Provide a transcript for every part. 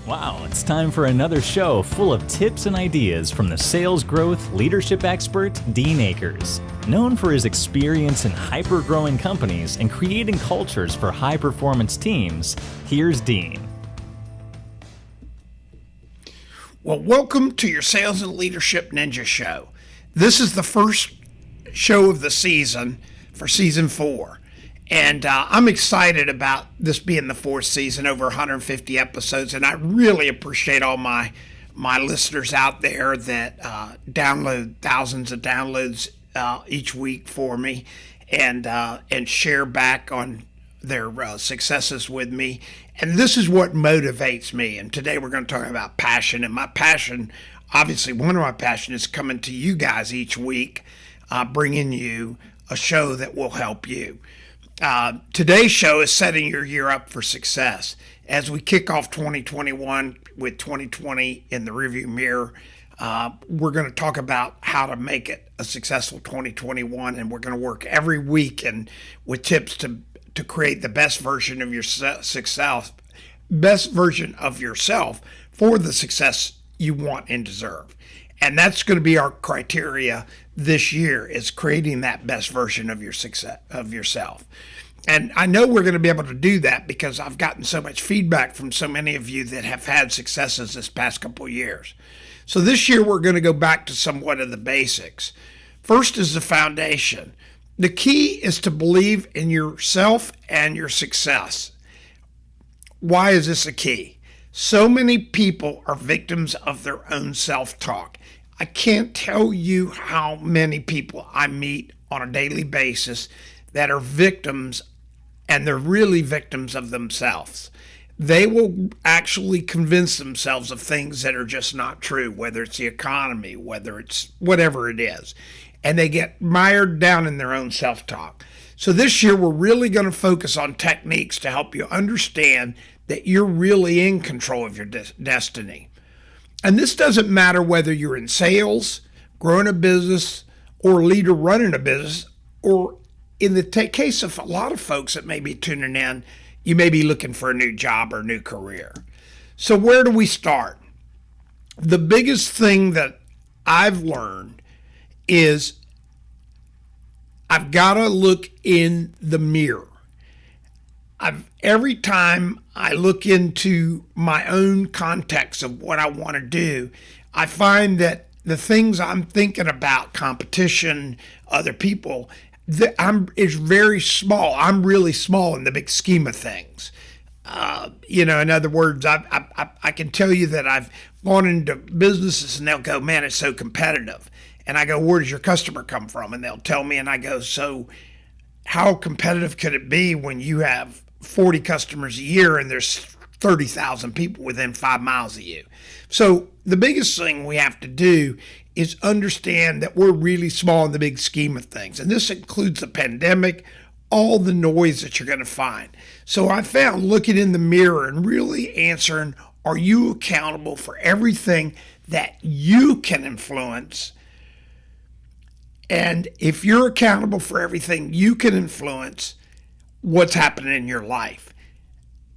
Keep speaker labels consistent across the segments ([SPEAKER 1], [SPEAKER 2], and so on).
[SPEAKER 1] Wow, it's time for another show full of tips and ideas from the sales growth leadership expert, Dean Akers. Known for his experience in hyper-growing companies and creating cultures for high-performance teams, here's Dean.
[SPEAKER 2] Well, welcome to your Sales and Leadership Ninja Show. This is the first show of the season for season 4. And I'm excited about this being the 4th season, over 150 episodes. And I really appreciate all my listeners out there that download thousands of downloads each week for me and share back on their successes with me. And this is what motivates me. And today we're going to talk about passion. And my passion, obviously one of my passions, is coming to you guys each week, bringing you a show that will help you. Today's show is setting your year up for success. As we kick off 2021 with 2020 in the rearview mirror, we're going to talk about how to make it a successful 2021, and we're going to work every week and with tips to create the best version of your success, best version of yourself for the success you want and deserve. And that's going to be our criteria this year, is creating that best version of your success, of yourself. And I know we're going to be able to do that because I've gotten so much feedback from so many of you that have had successes this past couple of years. So this year we're going to go back to somewhat of the basics. First is the foundation. The key is to believe in yourself and your success. Why is this a key? So many people are victims of their own self-talk. I can't tell you how many people I meet on a daily basis that are victims, and they're really victims of themselves. They will actually convince themselves of things that are just not true, whether it's the economy, whether it's whatever it is. And they get mired down in their own self-talk. So this year, we're really going to focus on techniques to help you understand that you're really in control of your destiny. And this doesn't matter whether you're in sales, growing a business, or a leader running a business, or in the case of a lot of folks that may be tuning in, you may be looking for a new job or new career. So where do we start? The biggest thing that I've learned is I've got to look in the mirror. Every time I look into my own context of what I want to do, I find that the things I'm thinking about, competition, other people, is very small. I'm really small in the big scheme of things. In other words, I can tell you that I've gone into businesses and they'll go, man, it's so competitive. And I go, where does your customer come from? And they'll tell me, and I go, so how competitive could it be when you have 40 customers a year and there's 30,000 people within 5 miles of you? So the biggest thing we have to do is understand that we're really small in the big scheme of things. And this includes the pandemic, all the noise that you're going to find. So I found looking in the mirror and really answering, are you accountable for everything that you can influence? And if you're accountable for everything you can influence, what's happening in your life?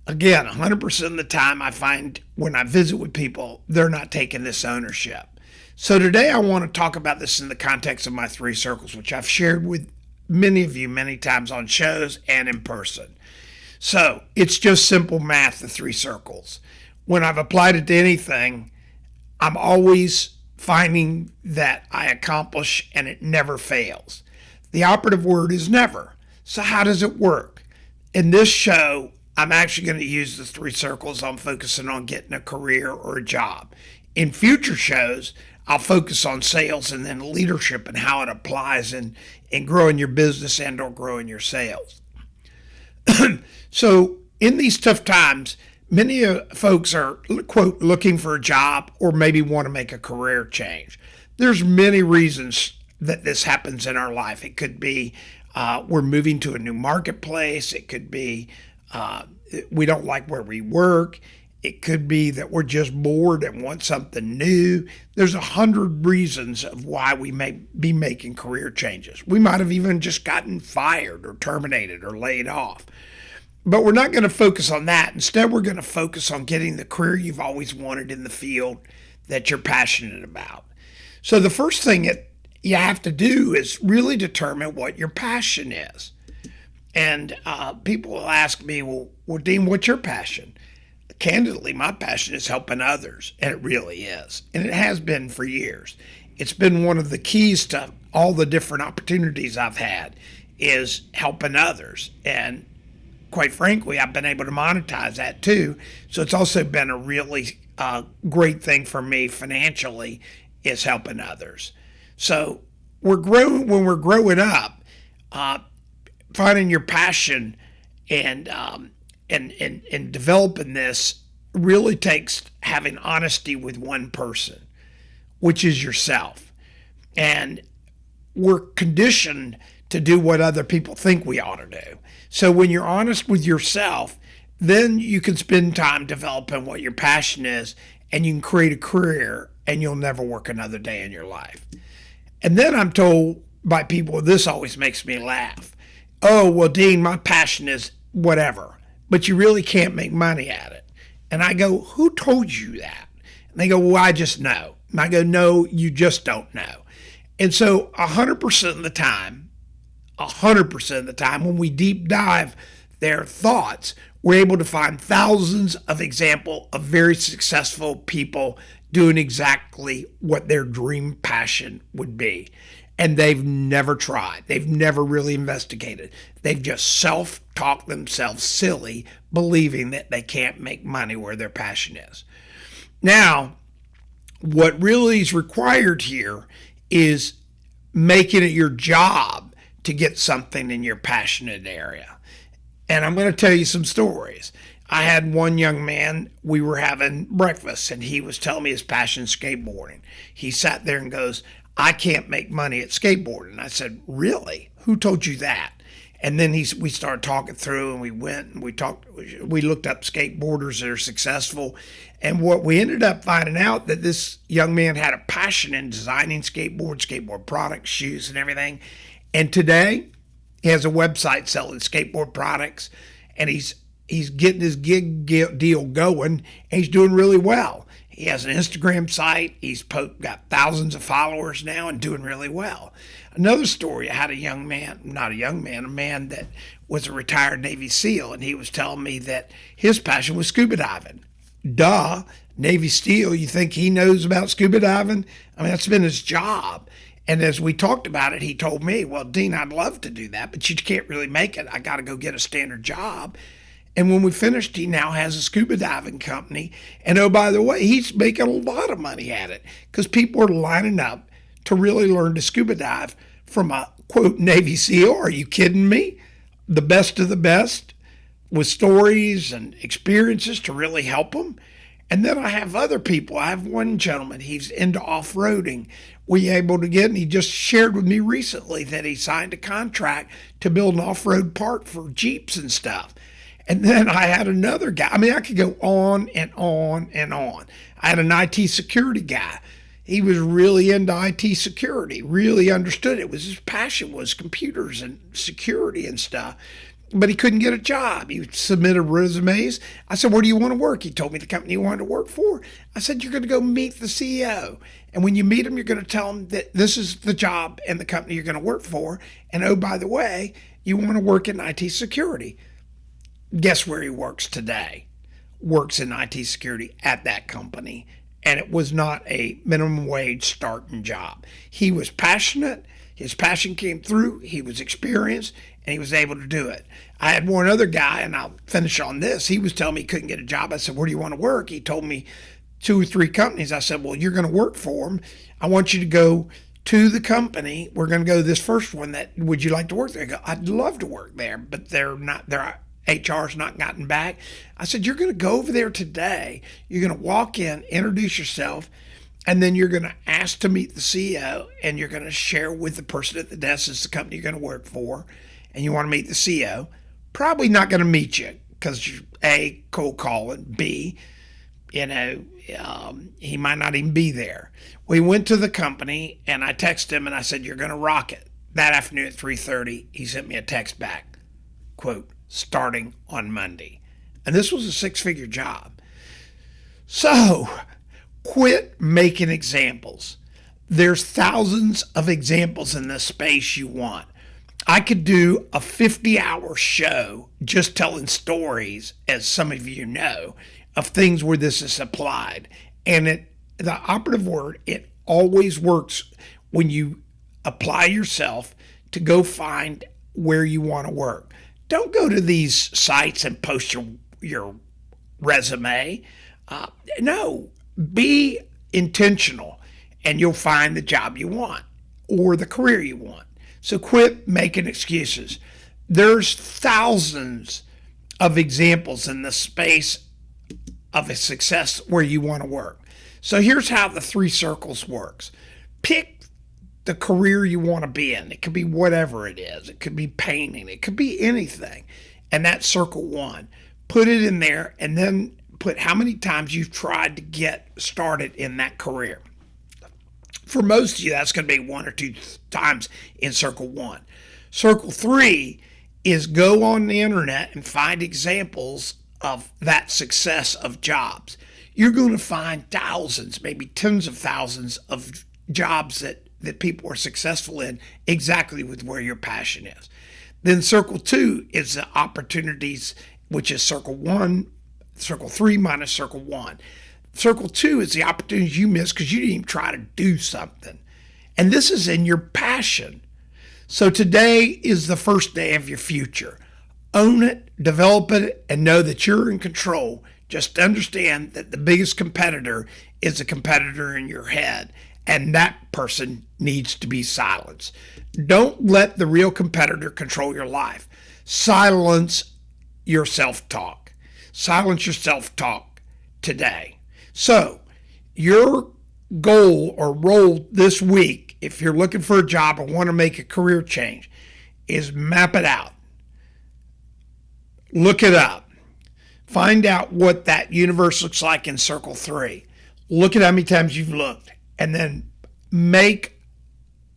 [SPEAKER 2] Again, 100% of the time I find when I visit with people, they're not taking this ownership. So today I want to talk about this in the context of my 3 circles, which I've shared with many of you many times on shows and in person. So it's just simple math, the 3 circles. When I've applied it to anything, I'm always finding that I accomplish and it never fails. The operative word is never. So how does it work? In this show, I'm actually going to use the 3 circles. I'm focusing on getting a career or a job. In future shows, I'll focus on sales and then leadership and how it applies in growing your business and or growing your sales. So in these tough times, many folks are, quote, looking for a job or maybe want to make a career change. There's many reasons that this happens in our life. It could be we're moving to a new marketplace. It could be we don't like where we work. It could be that we're just bored and want something new. There's 100 reasons of why we may be making career changes. We might have even just gotten fired or terminated or laid off. But we're not going to focus on that. Instead, we're going to focus on getting the career you've always wanted in the field that you're passionate about. So the first thing that you have to do is really determine what your passion is. And people will ask me, well, Dean, what's your passion? Candidly, my passion is helping others, and it really is. And it has been for years. It's been one of the keys to all the different opportunities I've had is helping others. And quite frankly, I've been able to monetize that too. So it's also been a really great thing for me financially is helping others. So when we're growing up, finding your passion and developing this really takes having honesty with one person, which is yourself. And we're conditioned to do what other people think we ought to do. So when you're honest with yourself, then you can spend time developing what your passion is, and you can create a career, and you'll never work another day in your life. And then I'm told by people, this always makes me laugh. Oh, well, Dean, my passion is whatever, but you really can't make money at it. And I go, who told you that? And they go, well, I just know. And I go, no, you just don't know. And so 100% of the time, when we deep dive their thoughts, we're able to find thousands of examples of very successful people doing exactly what their dream passion would be. And they've never tried. They've never really investigated. They've just self-talked themselves silly, believing that they can't make money where their passion is. Now, what really is required here is making it your job to get something in your passionate area. And I'm going to tell you some stories. I had one young man, we were having breakfast, and he was telling me his passion skateboarding. He sat there and goes, I can't make money at skateboarding. I said, really? Who told you that? And then we started talking through, and we went and we looked up skateboarders that are successful. And what we ended up finding out that this young man had a passion in designing skateboard products, shoes, and everything. And today, he has a website selling skateboard products, and he's getting his gig deal going, and he's doing really well. He has an Instagram site. He's got thousands of followers now and doing really well. Another story, I had a man that was a retired Navy SEAL, and he was telling me that his passion was scuba diving. Duh, Navy SEAL, you think he knows about scuba diving? I mean, that's been his job. And as we talked about it, he told me, well, Dean, I'd love to do that, but you can't really make it. I got to go get a standard job. And when we finished, he now has a scuba diving company. And oh, by the way, he's making a lot of money at it because people are lining up to really learn to scuba dive from a, quote, Navy SEAL. Are you kidding me? The best of the best with stories and experiences to really help them. And then I have other people. I have one gentleman, he's into off-roading. And he just shared with me recently that he signed a contract to build an off-road park for Jeeps and stuff. And then I had another guy. I mean, I could go on and on and on. I had an IT security guy. He was really into IT security, really understood it. His passion was computers and security and stuff. But he couldn't get a job. He submitted resumes. I said, where do you want to work? He told me the company he wanted to work for. I said, you're going to go meet the CEO. And when you meet him, you're going to tell him that this is the job and the company you're going to work for. And oh, by the way, you want to work in IT security. Guess where he works today? Works in IT security at that company. And it was not a minimum wage starting job. He was passionate. His passion came through. He was experienced, and he was able to do it. I had one other guy, and I'll finish on this. He was telling me he couldn't get a job. I said, where do you want to work? He told me 2 or 3 companies. I said, well, you're going to work for them. I want you to go to the company. We're going to go to this first one. Would you like to work there? I go, I'd love to work there, but their HR's not gotten back. I said, you're going to go over there today. You're going to walk in, introduce yourself, and then you're going to ask to meet the CEO, and you're going to share with the person at the desk, this is the company you're going to work for, and you want to meet the CEO. Probably not going to meet you because you're A, cold calling, B, he might not even be there. We went to the company, and I texted him, and I said, you're going to rock it. That afternoon at 3:30, he sent me a text back, quote, starting on Monday. And this was a six-figure job. So quit making examples. There's thousands of examples in the space you want. I could do a 50-hour show just telling stories, as some of you know, of things where this is applied. And the operative word, it always works when you apply yourself to go find where you want to work. Don't go to these sites and post your resume. No, be intentional and you'll find the job you want or the career you want. So quit making excuses. There's thousands of examples in the space of a success where you want to work. So here's how the 3 circles works. Pick the career you want to be in. It could be whatever it is. It could be painting. It could be anything. And that's circle 1. Put it in there and then put how many times you've tried to get started in that career. For most of you, that's going to be 1 or 2 times in circle 1. Circle 3 is go on the internet and find examples of that success of jobs. You're going to find thousands, maybe tens of thousands of jobs that people are successful in exactly with where your passion is. Then circle 2 is the opportunities, which is circle 3 minus circle 1. Circle 2 is the opportunities you miss because you didn't even try to do something. And this is in your passion. So today is the first day of your future. Own it, develop it, and know that you're in control. Just understand that the biggest competitor is a competitor in your head, and that person needs to be silenced. Don't let the real competitor control your life. Silence your self-talk. Silence your self-talk today. So, your goal or role this week, if you're looking for a job or want to make a career change, is map it out. Look it up. Find out what that universe looks like in circle 3. Look at how many times you've looked. And then make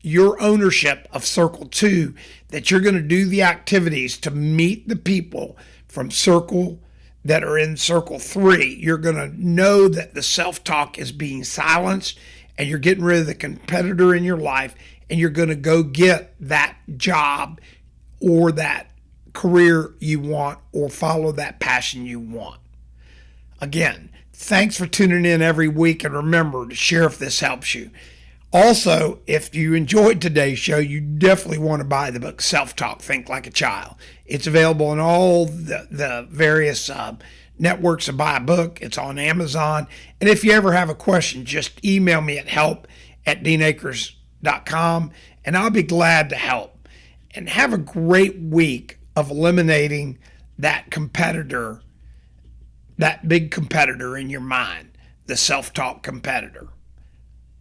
[SPEAKER 2] your ownership of circle 2 that you're going to do the activities to meet the people from circle that are in circle 3. You're going to know that the self-talk is being silenced and you're getting rid of the competitor in your life and you're going to go get that job or that career you want or follow that passion you want. Again, thanks for tuning in every week, and remember to share if this helps you. Also, if you enjoyed today's show, you definitely want to buy the book Self-Talk, Think Like a Child. It's available on all the various networks to buy a book. It's on Amazon. And if you ever have a question, just email me at help@deanakers.com, and I'll be glad to help. And have a great week of eliminating that competitor, that big competitor in your mind, the self-talk competitor.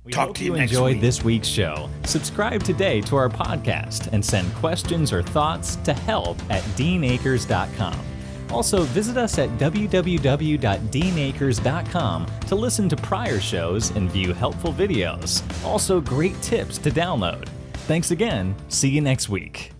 [SPEAKER 1] We hope you enjoyed this week's show. Subscribe today to our podcast and send questions or thoughts to help@deanakers.com. Also, visit us at www.deanakers.com to listen to prior shows and view helpful videos. Also, great tips to download. Thanks again. See you next week.